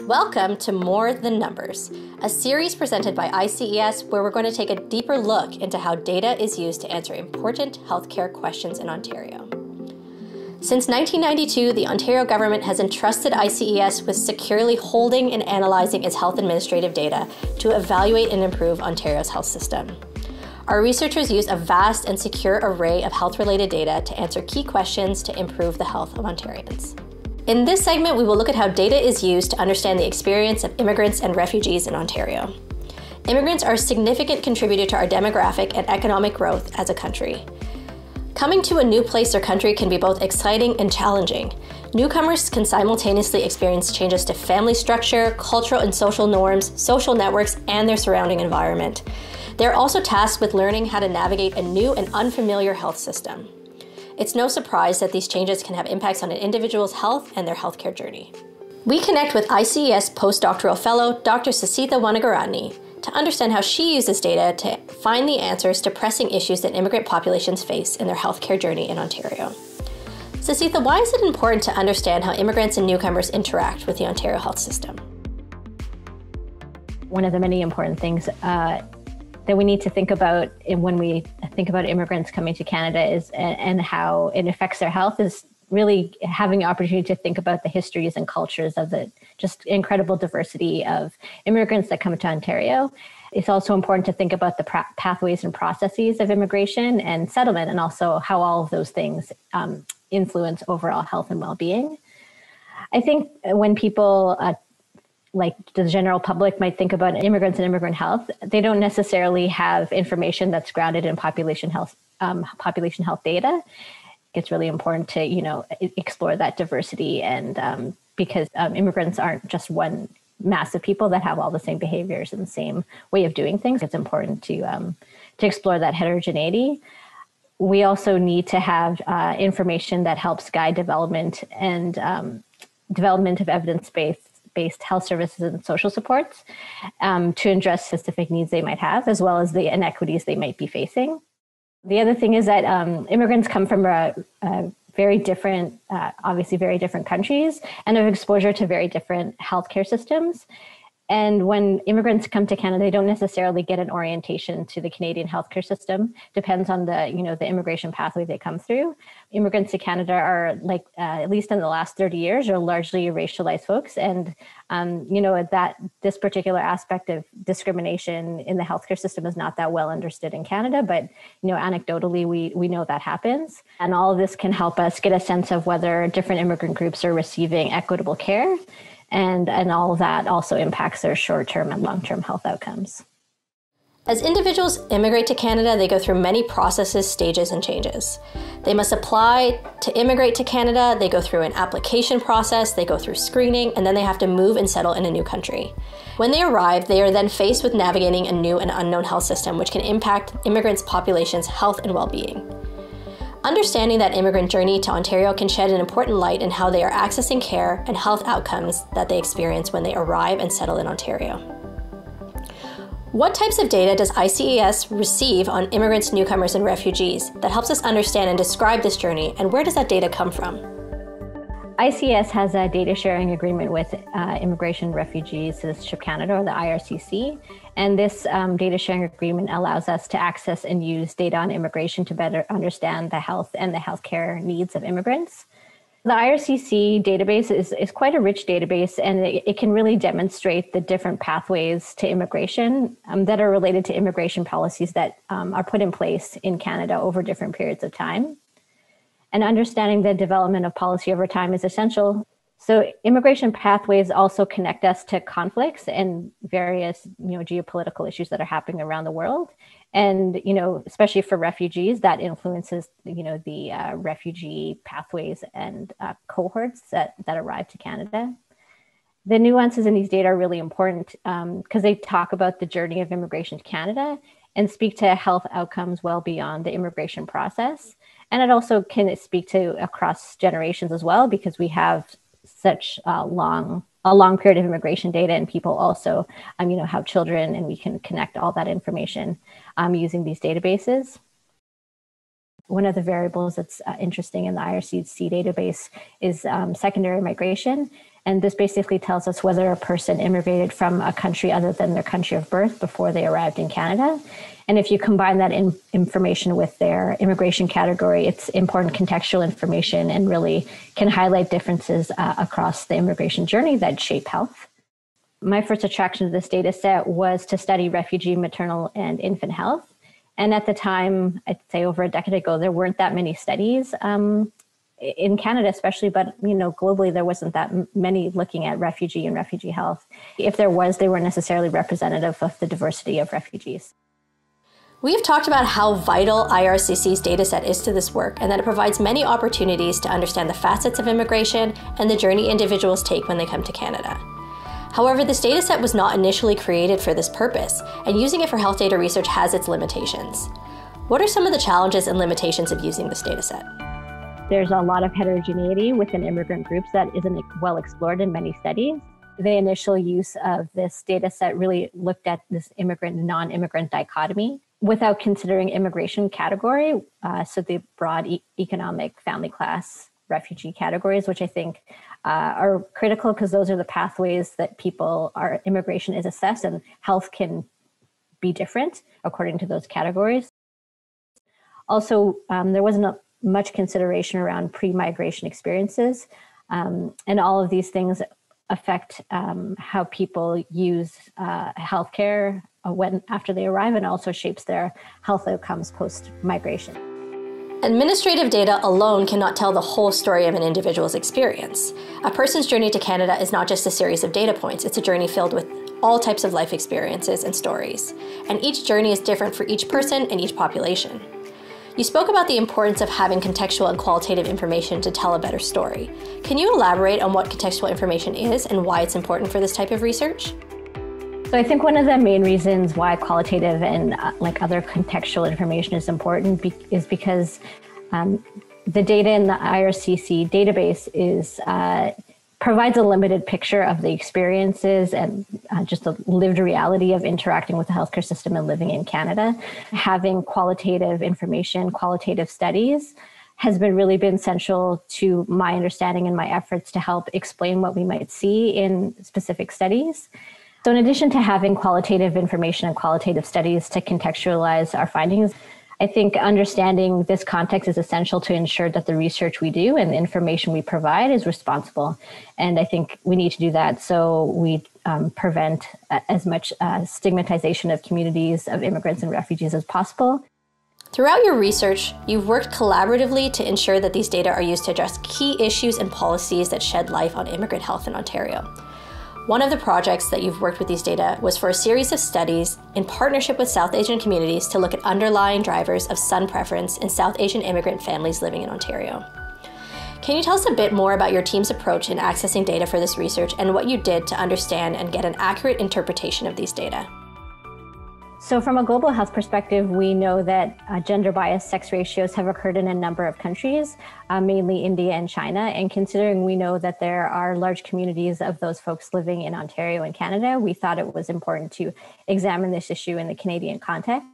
Welcome to More Than Numbers, a series presented by ICES where we're going to take a deeper look into how data is used to answer important healthcare questions in Ontario. Since 1992, the Ontario government has entrusted ICES with securely holding and analyzing its health administrative data to evaluate and improve Ontario's health system. Our researchers use a vast and secure array of health-related data to answer key questions to improve the health of Ontarians. In this segment, we will look at how data is used to understand the experience of immigrants and refugees in Ontario. Immigrants are a significant contributor to our demographic and economic growth as a country. Coming to a new place or country can be both exciting and challenging. Newcomers can simultaneously experience changes to family structure, cultural and social norms, social networks, and their surrounding environment. They're also tasked with learning how to navigate a new and unfamiliar health system. It's no surprise that these changes can have impacts on an individual's health and their healthcare journey. We connect with ICES postdoctoral fellow Dr. Sasitha Wanagarani to understand how she uses data to find the answers to pressing issues that immigrant populations face in their healthcare journey in Ontario. Sasitha, why is it important to understand how immigrants and newcomers interact with the Ontario health system? One of the many important things that we need to think about when we think about immigrants coming to Canada is and how it affects their health is really having the opportunity to think about the histories and cultures of the just incredible diversity of immigrants that come to Ontario. It's also important to think about the pathways and processes of immigration and settlement, and also how all of those things influence overall health and well-being. I think when people like the general public might think about immigrants and immigrant health, they don't necessarily have information that's grounded in population health data. It's really important to, explore that diversity, and because immigrants aren't just one mass of people that have all the same behaviors and the same way of doing things. It's important to explore that heterogeneity. We also need to have information that helps guide development and development of evidence-based health services and social supports to address specific needs they might have, as well as the inequities they might be facing. The other thing is that immigrants come from very different countries and have exposure to very different healthcare systems. And when immigrants come to Canada, they don't necessarily get an orientation to the Canadian healthcare system. Depends on the immigration pathway they come through. Immigrants to Canada are at least in the last 30 years, are largely racialized folks. And, that this particular aspect of discrimination in the healthcare system is not that well understood in Canada. But, anecdotally, we know that happens. And all of this can help us get a sense of whether different immigrant groups are receiving equitable care. And all of that also impacts their short-term and long-term health outcomes. As individuals immigrate to Canada, they go through many processes, stages, and changes. They must apply to immigrate to Canada, they go through an application process, they go through screening, and then they have to move and settle in a new country. When they arrive, they are then faced with navigating a new and unknown health system, which can impact immigrants' population's health and well-being. Understanding that immigrant journey to Ontario can shed an important light in how they are accessing care and health outcomes that they experience when they arrive and settle in Ontario. What types of data does ICES receive on immigrants, newcomers, and refugees that helps us understand and describe this journey, and where does that data come from? ICES has a data sharing agreement with Immigration Refugee Citizenship Canada, or the IRCC, and this data sharing agreement allows us to access and use data on immigration to better understand the health and the healthcare needs of immigrants. The IRCC database is quite a rich database, and it can really demonstrate the different pathways to immigration that are related to immigration policies that are put in place in Canada over different periods of time. And understanding the development of policy over time is essential. So immigration pathways also connect us to conflicts and various, geopolitical issues that are happening around the world. And, especially for refugees, that influences, the refugee pathways and cohorts that arrive to Canada. The nuances in these data are really important because they talk about the journey of immigration to Canada and speak to health outcomes well beyond the immigration process. And it also can speak to across generations as well, because we have such a long period of immigration data, and people also, have children, and we can connect all that information using these databases. one of the variables that's interesting in the IRCC database is secondary migration. And this basically tells us whether a person immigrated from a country other than their country of birth before they arrived in Canada. And if you combine that information with their immigration category, it's important contextual information and really can highlight differences across the immigration journey that shape health. My first attraction to this data set was to study refugee, maternal, and infant health. And at the time, I'd say over a decade ago, there weren't that many studies in Canada especially, but globally, there wasn't that many looking at refugee and refugee health. If there was, they weren't necessarily representative of the diversity of refugees. We have talked about how vital IRCC's dataset is to this work and that it provides many opportunities to understand the facets of immigration and the journey individuals take when they come to Canada. However, this dataset was not initially created for this purpose, and using it for health data research has its limitations. What are some of the challenges and limitations of using this dataset? There's a lot of heterogeneity within immigrant groups that isn't well explored in many studies. The initial use of this dataset really looked at this immigrant and non-immigrant dichotomy without considering immigration category, so the broad economic, family class, refugee categories, which I think are critical because those are the pathways that immigration is assessed, and health can be different according to those categories. Also, there wasn't much consideration around pre-migration experiences, and all of these things affect how people use healthcare after they arrive, and also shapes their health outcomes post-migration. Administrative data alone cannot tell the whole story of an individual's experience. A person's journey to Canada is not just a series of data points, it's a journey filled with all types of life experiences and stories. And each journey is different for each person and each population. You spoke about the importance of having contextual and qualitative information to tell a better story. Can you elaborate on what contextual information is and why it's important for this type of research? So I think one of the main reasons why qualitative and other contextual information is important is because the data in the IRCC database provides a limited picture of the experiences and just the lived reality of interacting with the healthcare system and living in Canada. Having qualitative information, qualitative studies has really been central to my understanding and my efforts to help explain what we might see in specific studies. So in addition to having qualitative information and qualitative studies to contextualize our findings, I think understanding this context is essential to ensure that the research we do and the information we provide is responsible. And I think we need to do that so we prevent as much stigmatization of communities of immigrants and refugees as possible. Throughout your research, you've worked collaboratively to ensure that these data are used to address key issues and policies that shed light on immigrant health in Ontario. One of the projects that you've worked with these data was for a series of studies in partnership with South Asian communities to look at underlying drivers of son preference in South Asian immigrant families living in Ontario. Can you tell us a bit more about your team's approach in accessing data for this research and what you did to understand and get an accurate interpretation of these data? So from a global health perspective, we know that gender-biased sex ratios have occurred in a number of countries, mainly India and China. And considering we know that there are large communities of those folks living in Ontario and Canada, we thought it was important to examine this issue in the Canadian context.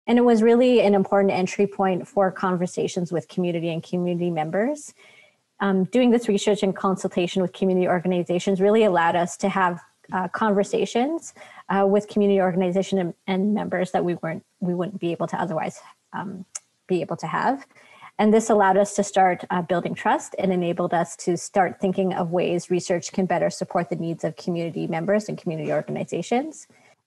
And it was really an important entry point for conversations with community and community members. Doing this research in consultation with community organizations really allowed us to have conversations with community organization and members that we wouldn't be able to otherwise be able to have. And this allowed us to start building trust and enabled us to start thinking of ways research can better support the needs of community members and community organizations.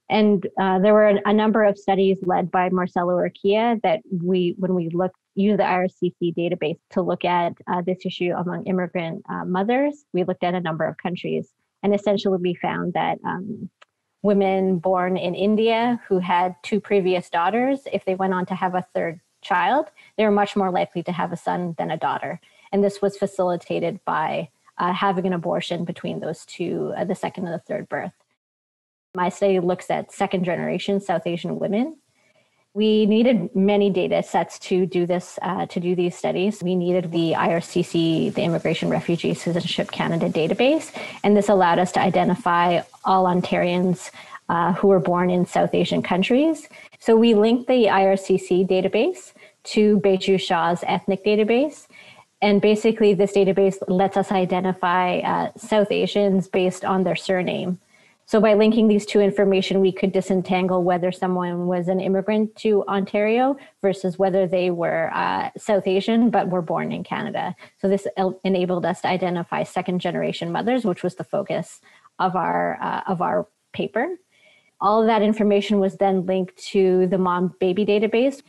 And there were a number of studies led by Marcelo Urquia that when we used the IRCC database to look at this issue among immigrant mothers, we looked at a number of countries. And essentially we found that women born in India who had 2 previous daughters, if they went on to have a 3rd child, they were much more likely to have a son than a daughter. And this was facilitated by having an abortion between those 2, the 2nd and the 3rd birth. My study looks at 2nd generation South Asian women. We needed many data sets to do this, to do these studies. We needed the IRCC, the Immigration, Refugee, Citizenship Canada database, and this allowed us to identify all Ontarians who were born in South Asian countries. So we linked the IRCC database to Beju Shaw's ethnic database. And basically, this database lets us identify South Asians based on their surname. So by linking these two information, we could disentangle whether someone was an immigrant to Ontario versus whether they were South Asian but were born in Canada. So this enabled us to identify second-generation mothers, which was the focus of our paper. All of that information was then linked to the mom-baby database.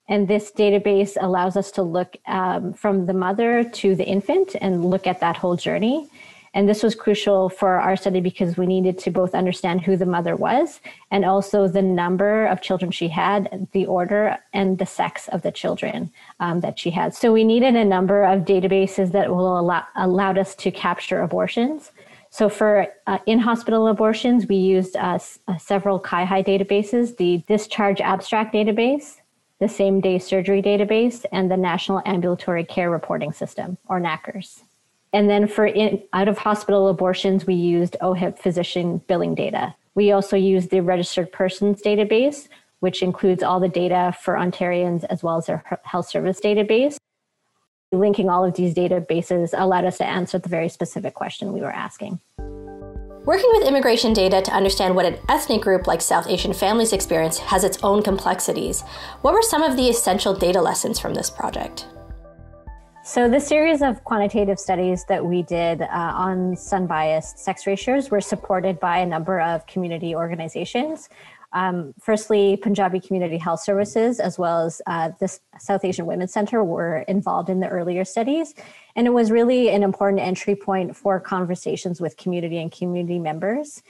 And this database allows us to look from the mother to the infant and look at that whole journey. And this was crucial for our study because we needed to both understand who the mother was and also the number of children she had, the order and the sex of the children that she had. So we needed a number of databases that will allowed us to capture abortions. So for in-hospital abortions, we used several CHI databases, the Discharge Abstract Database, the Same-Day Surgery Database, and the National Ambulatory Care Reporting System, or NACRS. And then for out-of-hospital abortions, we used OHIP physician billing data. We also used the Registered Persons Database, which includes all the data for Ontarians as well as their health service database. Linking all of these databases allowed us to answer the very specific question we were asking. Working with immigration data to understand what an ethnic group like South Asian families experience has its own complexities, what were some of the essential data lessons from this project? So the series of quantitative studies that we did on sun-biased sex ratios were supported by a number of community organizations. Firstly, Punjabi Community Health Services, as well as the South Asian Women's Center, were involved in the earlier studies. And it was really an important entry point for conversations with community and community members.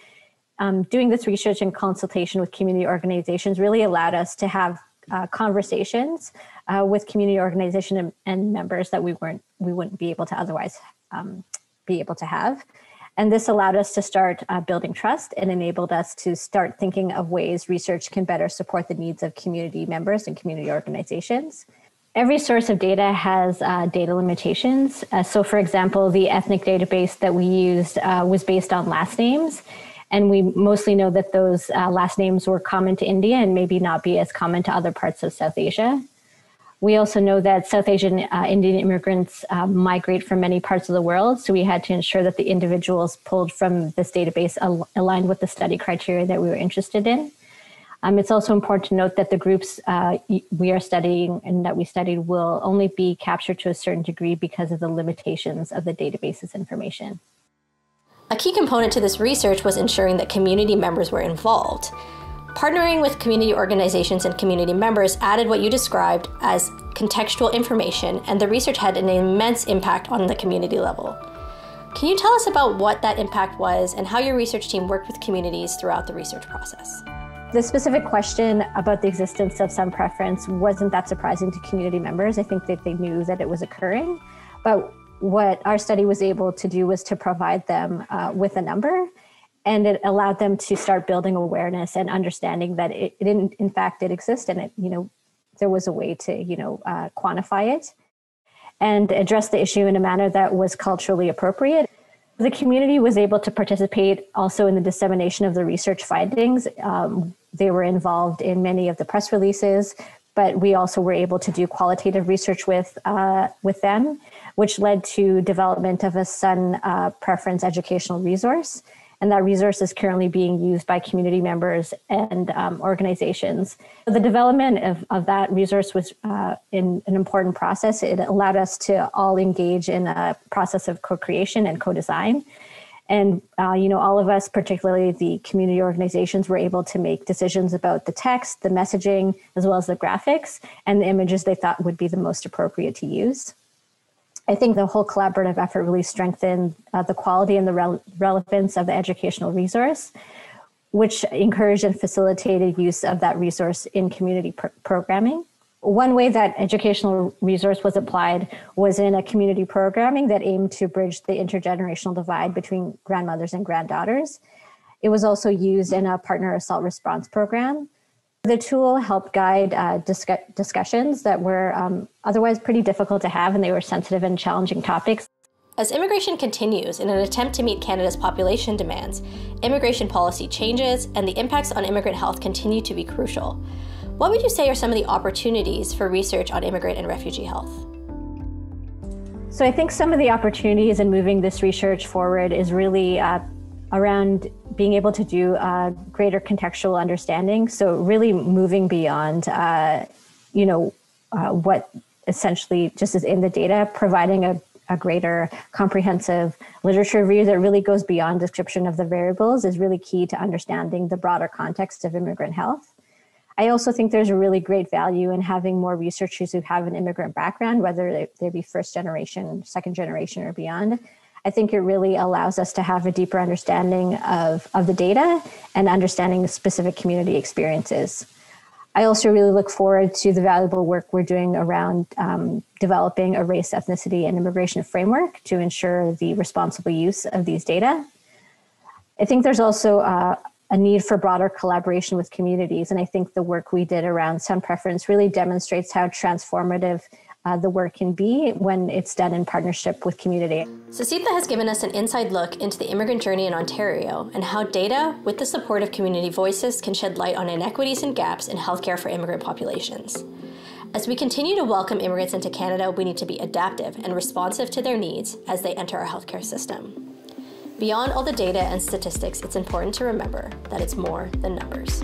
Doing this research in consultation with community organizations really allowed us to have conversations with community organization and members that we wouldn't be able to otherwise be able to have. And this allowed us to start building trust and enabled us to start thinking of ways research can better support the needs of community members and community organizations. Every source of data has data limitations. So for example, the ethnic database that we used was based on last names. And we mostly know that those last names were common to India and maybe not be as common to other parts of South Asia. We also know that South Asian Indian immigrants migrate from many parts of the world. So we had to ensure that the individuals pulled from this database aligned with the study criteria that we were interested in. It's also important to note that the groups we are studying and that we studied will only be captured to a certain degree because of the limitations of the database's information. A key component to this research was ensuring that community members were involved. Partnering with community organizations and community members added what you described as contextual information, and the research had an immense impact on the community level. Can you tell us about what that impact was and how your research team worked with communities throughout the research process? The specific question about the existence of some preference wasn't that surprising to community members. I think that they knew that it was occurring, but what our study was able to do was to provide them with a number. And it allowed them to start building awareness and understanding that in fact, it exists, and there was a way to, quantify it and address the issue in a manner that was culturally appropriate. The community was able to participate also in the dissemination of the research findings. They were involved in many of the press releases, but we also were able to do qualitative research with them, which led to development of a Sun preference educational resource. And that resource is currently being used by community members and organizations. The development of that resource was an important process. It allowed us to all engage in a process of co-creation and co-design. And all of us, particularly the community organizations, were able to make decisions about the text, the messaging, as well as the graphics, and the images they thought would be the most appropriate to use. I think the whole collaborative effort really strengthened the quality and the relevance of the educational resource, which encouraged and facilitated use of that resource in community programming. One way that educational resource was applied was in a community programming that aimed to bridge the intergenerational divide between grandmothers and granddaughters. It was also used in a partner assault response program. The tool helped guide discussions that were otherwise pretty difficult to have, and they were sensitive and challenging topics. As immigration continues in an attempt to meet Canada's population demands, immigration policy changes, and the impacts on immigrant health continue to be crucial. What would you say are some of the opportunities for research on immigrant and refugee health? So I think some of the opportunities in moving this research forward is really around being able to do greater contextual understanding. So really moving beyond, what essentially just is in the data, providing a greater comprehensive literature review that really goes beyond description of the variables is really key to understanding the broader context of immigrant health. I also think there's a really great value in having more researchers who have an immigrant background, whether they be first generation, second generation, or beyond. I think it really allows us to have a deeper understanding of the data and understanding the specific community experiences. I also really look forward to the valuable work we're doing around developing a race, ethnicity, and immigration framework to ensure the responsible use of these data. I think there's also a need for broader collaboration with communities, and I think the work we did around Sun Preference really demonstrates how transformative the work can be when it's done in partnership with community. Susitha has given us an inside look into the immigrant journey in Ontario and how data, with the support of community voices, can shed light on inequities and gaps in healthcare for immigrant populations. As we continue to welcome immigrants into Canada, we need to be adaptive and responsive to their needs as they enter our healthcare system. Beyond all the data and statistics, it's important to remember that it's more than numbers.